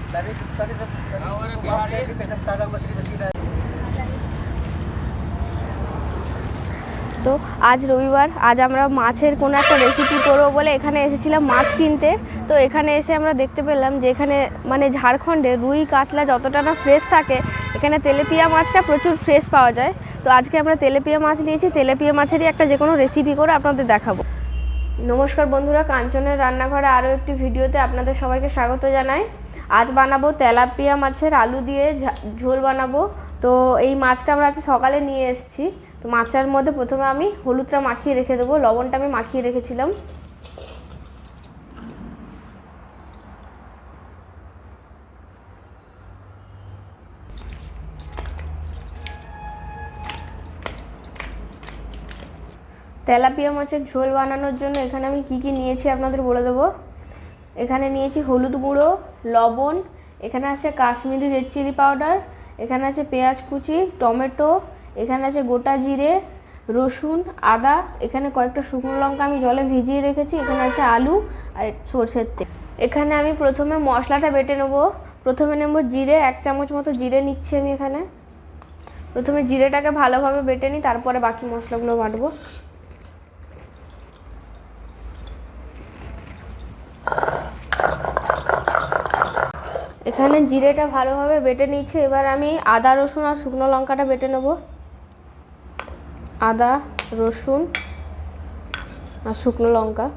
তো আজ রবিবার, আজ আমরা মাছের কোনো একটা রেসিপি করবো বলে এখানে এসেছিলাম মাছ কিনতে। তো এখানে এসে আমরা দেখতে পেলাম যে এখানে মানে ঝাড়খণ্ডে রুই কাতলা যতটা না ফ্রেশ থাকে, এখানে তেলেপিয়া মাছটা প্রচুর ফ্রেশ পাওয়া যায়। তো আজকে আমরা তেলেপিয়া মাছ নিয়েছি, তেলেপিয়া মাছেরই একটা যে কোনো রেসিপি করে আপনাদের দেখাবো। নমস্কার বন্ধুরা, কাঞ্চনের রান্নাঘরে আরও একটি ভিডিওতে আপনাদের সবাইকে স্বাগত জানাই। আজ বানাবো তেলাপিয়া মাছের আলু দিয়ে ঝোল বানাবো। তো এই মাছটা আমরা আজ সকালে নিয়ে এসেছি। তো মাছের মধ্যে প্রথমে আমি হলুদটা মাখিয়ে রেখে দেবো, লবণটা আমি মাখিয়ে রেখেছিলাম। তেলাপিয়া মাছের ঝোল বানানোর জন্য এখানে আমি কি কি নিয়েছি আপনাদের বলে দেবো। এখানে নিয়েছি হলুদ গুঁড়ো, লবণ, এখানে আছে কাশ্মীরি রেড চিলি পাউডার, এখানে আছে পেঁয়াজ কুচি, টমেটো, এখানে আছে গোটা জিরে, রসুন, আদা, এখানে কয়েকটা শুকনো লঙ্কা আমি জলে ভিজিয়ে রেখেছি, এখানে আছে আলু আর সরষের তেল। এখানে আমি প্রথমে মশলাটা বেটে নেব। প্রথমে নেব জিরে, 1 চামচ মতো জিরে নিচ্ছি আমি এখানে। প্রথমে জিরেটাকে ভালোভাবে বেটে নিই, তারপরে বাকি মশলাগুলো বাটবো। এখানে জিরেটা ভালোভাবে বেটে নিচ্ছে। এবার আমি আদা রসুন আর শুকনো লঙ্কাটা বেটে নেব। আদা, রসুন আর শুকনো লঙ্কা।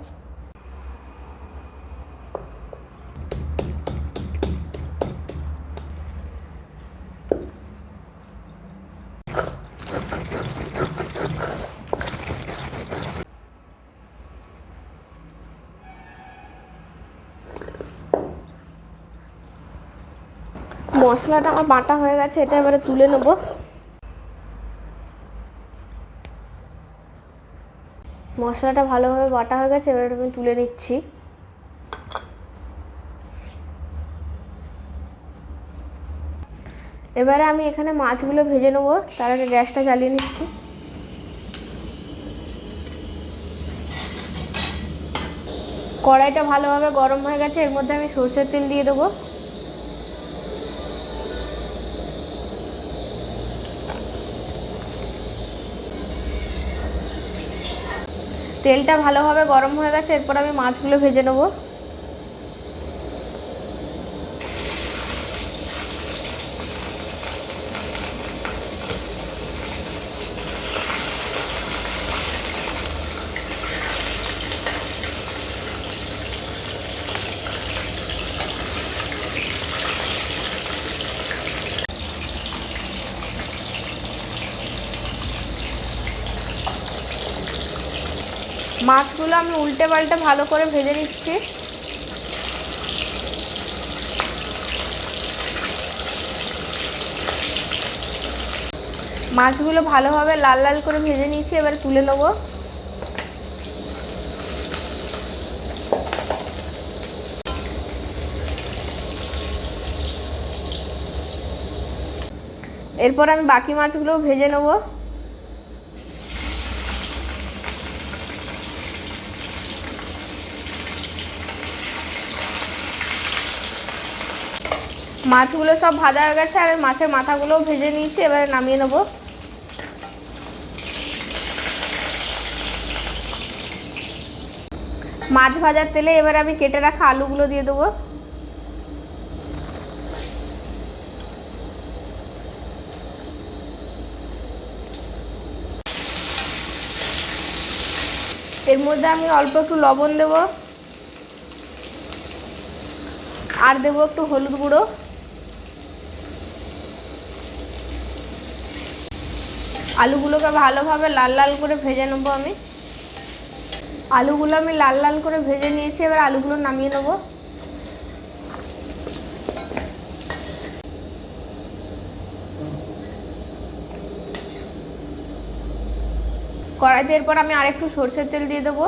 মশলাটা আমার বাটা হয়ে গেছে, এটা এবারে তুলে নেব। মশলাটা ভালোভাবে বাটা হয়ে গেছে, এবারে আমি তুলে নিচ্ছি। এবারে আমি এখানে মাছগুলো ভেজে নেব, তার আগে গ্যাসটা জ্বালিয়ে নিচ্ছি। কড়াইটা ভালোভাবে গরম হয়ে গেছে, এর মধ্যে আমি সরষের তেল দিয়ে দেবো। তেলটা ভালোভাবে গরম হয়ে গেছে, এরপর আমি মাছগুলো ভেজে নেব। মাছগুলো আমি উল্টে পাল্টে ভালো করে ভেজে নিচ্ছি। মাছগুলো ভালোভাবে লাল লাল করে ভেজে নিচ্ছি, এবার তুলে নেব। এরপর আমি বাকি মাছগুলো ভেজে নেব। মাছগুলো সব ভাজা হয়ে গেছে, আর মাছের মাথাগুলোও ভেজে নিয়েছি, এবারে নামিয়ে নেব। মাছ ভাজার তেলে এবারে আমি কেটে রাখা আলুগুলো দিয়ে দেবো। এর মধ্যে আমি অল্প একটু লবণ দেব, আর দেবো একটু হলুদ গুঁড়ো। আলুগুলোকে ভালোভাবে লাল লাল করে ভেজে নেবো আমি। আলুগুলো আমি লাল লাল করে ভেজে নিয়েছি, এবার আলুগুলো নামিয়ে নেব। কড়াইতে এরপর আমি আরেকটু সরষের তেল দিয়ে দেবো।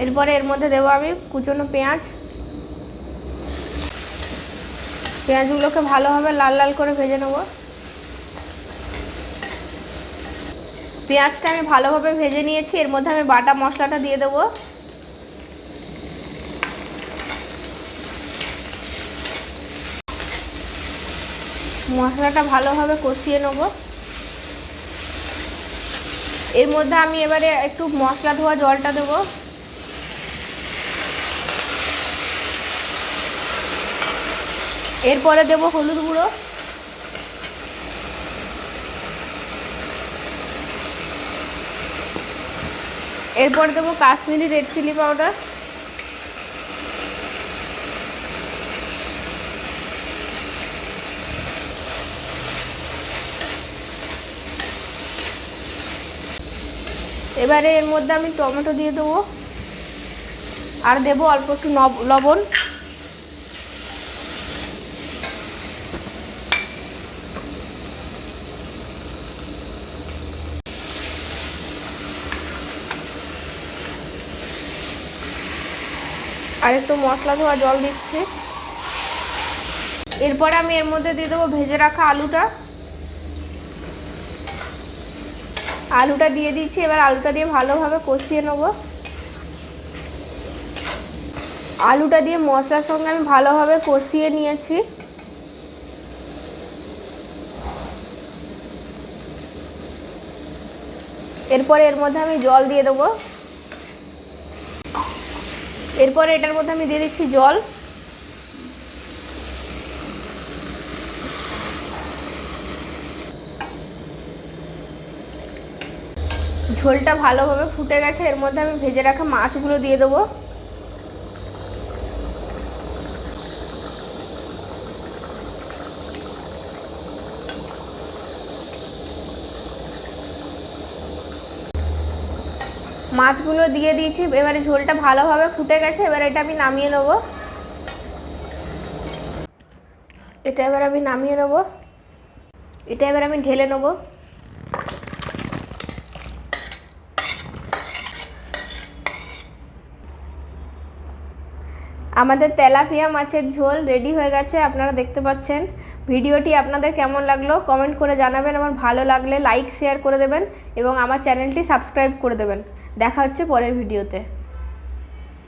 এরপরে এর মধ্যে দেবো আমি কুচনো পেঁয়াজ। পেঁয়াজগুলোকে ভালোভাবে লাল লাল করে ভেজে নেব। পেঁয়াজটা আমি ভালোভাবে ভেজে নিয়েছি। এর মধ্যে আমি বাটা মশলাটা দিয়ে দেবো। মশলাটা ভালোভাবে কষিয়ে নেব। এর মধ্যে আমি এবারে একটু মশলা ধোয়া জলটা দেবো। এরপরে দেবো হলুদ গুঁড়ো, এরপর দেবো কাশ্মীরি রেড চিলি পাউডার, এবারে এর মধ্যে আমি টমেটো দিয়ে দেবো আর দেবো অল্প একটু লবণ। আর একটু মশলা ধোয়া জল দিচ্ছি। এরপর আমি এর মধ্যে দিয়ে দেবো ভেজে রাখা আলুটা। আলুটা দিয়ে দিচ্ছি। এবার আলুটা দিয়ে ভালোভাবে কষিয়ে নেব। আলুটা দিয়ে মশলার সঙ্গে আমি ভালোভাবে কষিয়ে নিয়েছি। এরপর এর মধ্যে আমি জল দিয়ে দেবো। এরপর এটার মধ্যে আমি দিয়ে দিচ্ছি জল। ঝোলটা ভালোভাবে ফুটে গেছে। এর মধ্যে আমি ভেজে রাখা মাছগুলো দিয়ে দেবো। মাছগুলো দিয়ে দিয়েছি। এবারে ঝোলটা ভালোভাবে ফুটে গেছে। এবার এটা আমি নামিয়ে নেব। এটা এবার আমি ঢেলে নেব। আমাদের তেলাপিয়া মাছের ঝোল রেডি হয়ে গেছে, আপনারা দেখতে পাচ্ছেন। ভিডিওটি আপনাদের কেমন লাগলো কমেন্ট করে জানাবেন। আমার ভালো লাগলে লাইক শেয়ার করে দেবেন এবং আমার চ্যানেলটি সাবস্ক্রাইব করে দেবেন। দেখা হচ্ছে পরের ভিডিওতে।